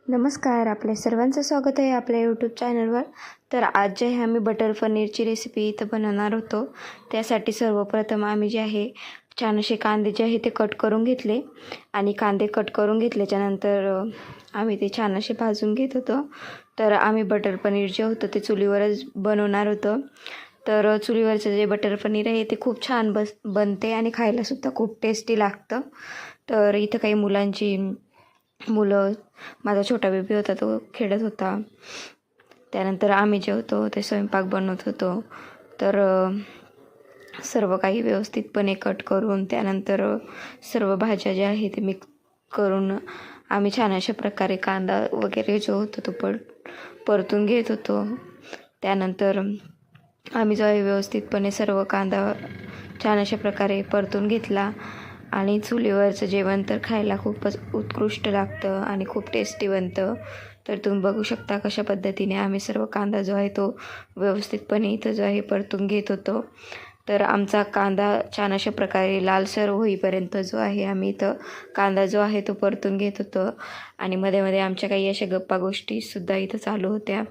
नमस्कार, आपल्या सर्वांचं स्वागत आहे आपल्या यूट्यूब चॅनलवर. तर आज जे आहे आम्ही बटर पनीरची रेसिपी इथं बनवणार होतो. त्यासाठी सर्वप्रथम आम्ही जे आहे छान असे कांदे जे आहे ते कट करून घेतले आणि कांदे कट करून घेतल्याच्यानंतर आम्ही ते छान असे भाजून घेत होतो. तर आम्ही बटर पनीर जे होतं ते चुलीवरच बनवणार होतो. तर चुलीवरचं जे बटर पनीर आहे ते खूप छान बनते आणि खायलासुद्धा खूप टेस्टी लागतं. तर इथं काही मुलं, माझा छोटा बेबी होता तो खेळत होता. त्यानंतर आम्ही जे होतो ते स्वयंपाक बनवत होतो. तर सर्व काही व्यवस्थितपणे कट करून त्यानंतर सर्व भाज्या ज्या आहेत ते मिक्स करून आम्ही छान अशा प्रकारे कांदा वगैरे जो होतो तो परतून घेत होतो. त्यानंतर आम्ही जो आहे व्यवस्थितपणे सर्व कांदा छान अशा प्रकारे परतून घेतला आणि चुलीवरचं जेवण तर खायला खूपच उत्कृष्ट लागतं आणि खूप टेस्टी बनतं. तर तुम्ही बघू शकता कशा पद्धतीने आम्ही सर्व कांदा जो आहे तो व्यवस्थितपणे इथं जो आहे परतून घेत होतो. तर आमचा कांदा छान अशा प्रकारे लालसर होईपर्यंत जो आहे आम्ही इथं कांदा जो आहे तो परतून घेत होतो आणि मध्ये मध्ये आमच्या काही अशा गप्पा गोष्टीसुद्धा इथं चालू होत्या.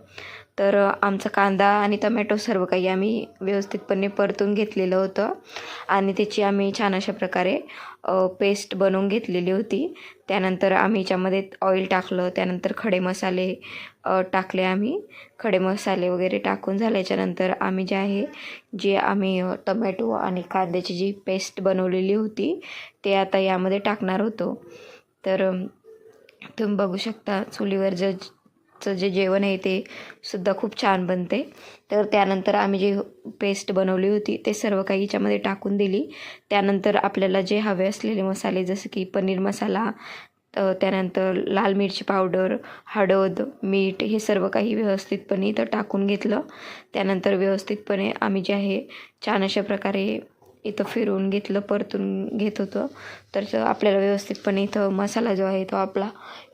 तर आमचा कांदा आणि टमॅटो सर्व काही आम्ही व्यवस्थितपणे परतून घेतलेलं होतं आणि त्याची आम्ही छान अशा प्रकारे पेस्ट बनवून घेतलेली होती. त्यानंतर आम्ही याच्यामध्ये ऑइल टाकलं, त्यानंतर खडे मसाले टाकले. आम्ही खडे मसाले वगैरे टाकून झाल्याच्यानंतर आम्ही जे आम्ही टमॅटो आणि कांद्याची जी पेस्ट बनवलेली होती ते आता यामध्ये टाकणार होतो. तर तुम्ही बघू शकता चुलीवर जे जेवण आहे ते सुद्धा खूप छान बनते. तर त्यानंतर आम्ही जी पेस्ट बनवली होती ते सर्व काही याच्यामध्ये टाकून दिली. त्यानंतर आपल्याला जे हवे असलेले मसाले जसं की पनीर मसाला, त्यानंतर लाल मिरची पावडर, हळद, मीठ हे सर्व काही व्यवस्थितपणे इथं टाकून घेतलं. त्यानंतर व्यवस्थितपणे आम्ही जे आहे छान अशा प्रकारे इथं फिरवून घेतलं, परतून घेत होतो. तर आपल्याला व्यवस्थितपणे इथं मसाला जो आहे तो आपला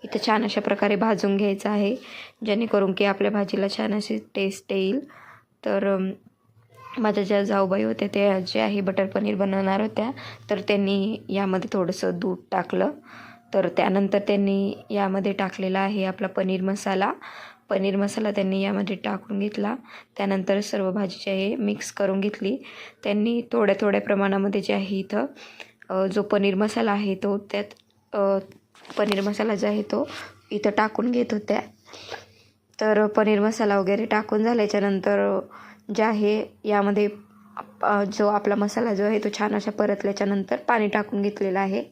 इथं छान अशा प्रकारे भाजून घ्यायचा आहे, जेणेकरून की आपल्या भाजीला छान अशी टेस्ट येईल. तर माझ्या ज्या जाऊबाई होत्या त्या जे आहे बटर पनीर बनवणार होत्या, तर त्यांनी यामध्ये थोडंसं दूध टाकलं. तर त्यानंतर त्यांनी यामध्ये टाकलेला आहे आपला पनीर मसाला त्यांनी यामध्ये टाकून घेतला. त्यानंतर सर्व भाजी जी आहे मिक्स करून घेतली. त्यांनी थोड्या थोड्या प्रमाणामध्ये जे आहे इथं जो पनीर मसाला आहे तो पनीर मसाला जो आहे तो इथं टाकून घेत होत्या. तर पनीर मसाला वगैरे टाकून झाल्याच्यानंतर जे आहे यामध्ये जो आपला मसाला जो आहे तो छान अशा परतल्याच्यानंतर पाणी टाकून घेतलेलं आहे.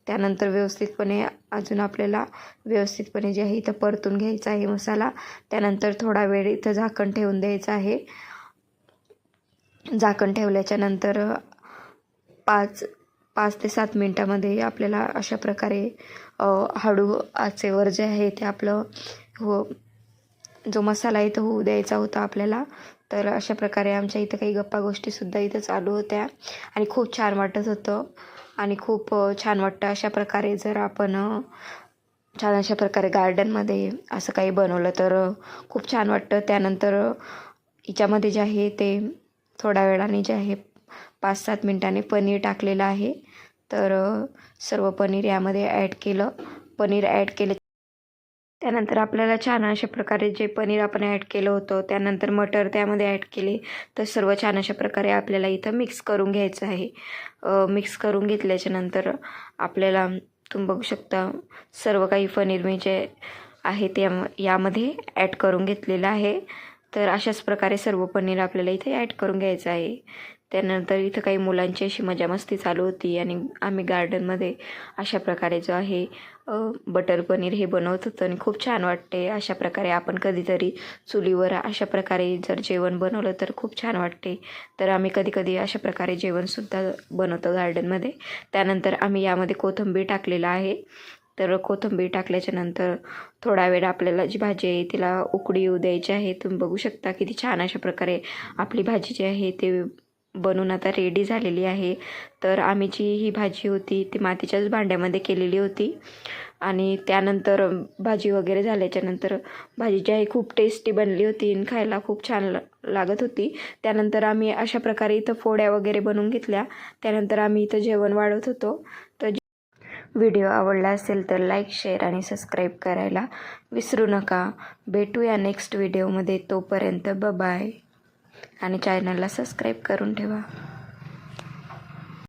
त्यानंतर व्यवस्थितपणे अजून आपल्याला व्यवस्थितपणे जे आहे इथं परतून घ्यायचा आहे मसाला. त्यानंतर थोडा वेळ इथं झाकण ठेवून द्यायचं आहे. झाकण ठेवल्याच्यानंतर 5 ते 7 मिनटामध्ये आपल्याला अशा प्रकारे हळू आचेवर जे आहे ते आपलं जो मसाला आहे तो होऊ द्यायचा होता आपल्याला. तर अशा प्रकारे आमच्या इथं काही गप्पा गोष्टीसुद्धा इथं चालू होत्या आणि खूप छान वाटत होतं आणि खूप छान वाटतं अशा प्रकारे जर आपण छान अशा प्रकारे गार्डनमध्ये असं काही बनवलं तर खूप छान वाटतं. त्यानंतर हिच्यामध्ये जे आहे ते थोड्या वेळाने जे आहे 5-7 मिनटाने पनीर टाकलेलं आहे. तर सर्व पनीर यामध्ये ॲड केलं. पनीर ॲड केलं त्यानंतर आपल्याला छान अशा प्रकारे जे पनीर आपण ॲड केलं होतं त्यानंतर मटर त्यामध्ये ॲड केले. तर सर्व छान अशा प्रकारे आपल्याला इथं मिक्स करून घ्यायचं आहे. मिक्स करून घेतल्याच्यानंतर आपल्याला तुम्ही बघू शकता सर्व काही पनीर मी जे आहे ते यामध्ये ॲड करून घेतलेलं आहे. तर अशाच प्रकारे सर्व पनीर आपल्याला इथे ॲड करून घ्यायचं आहे. त्यानंतर इथं काही मुलांची अशी मजा मस्ती चालू होती आणि आम्ही गार्डनमध्ये अशा प्रकारे जो आहे बटर पनीर हे बनवत होतो आणि खूप छान वाटते. अशा प्रकारे आपण कधीतरी चुलीवर अशा प्रकारे जर जेवण बनवलं तर खूप छान वाटते. तर आम्ही कधी अशा प्रकारे जेवणसुद्धा बनवतो गार्डनमध्ये. त्यानंतर आम्ही यामध्ये कोथिंबीर टाकलेलं आहे. तर कोथिंबीर टाकल्याच्यानंतर थोडा वेळ आपल्याला जी भाजी आहे तिला उकळी येऊ द्यायची आहे. तुम्ही बघू शकता किती छान अशा प्रकारे आपली भाजी जी आहे ते बनवून आता रेडी झालेली आहे. तर आम्ही जी ही भाजी होती ती मातीच्याच भांड्यामध्ये केलेली होती आणि त्यानंतर भाजी वगैरे झाल्याच्यानंतर भाजी जी आहे खूप टेस्टी बनली होती आणि खायला खूप छान लागत होती. त्यानंतर आम्ही अशा प्रकारे इथं फोड्या वगैरे बनवून घेतल्या. त्यानंतर आम्ही इथं जेवण वाढवत होतो. तर व्हिडिओ आवडला असेल तर लाईक, शेअर आणि सबस्क्राईब करायला विसरू नका. भेटूया नेक्स्ट व्हिडिओमध्ये. तोपर्यंत बाय आणि चॅनलला सबस्क्राईब करून ठेवा.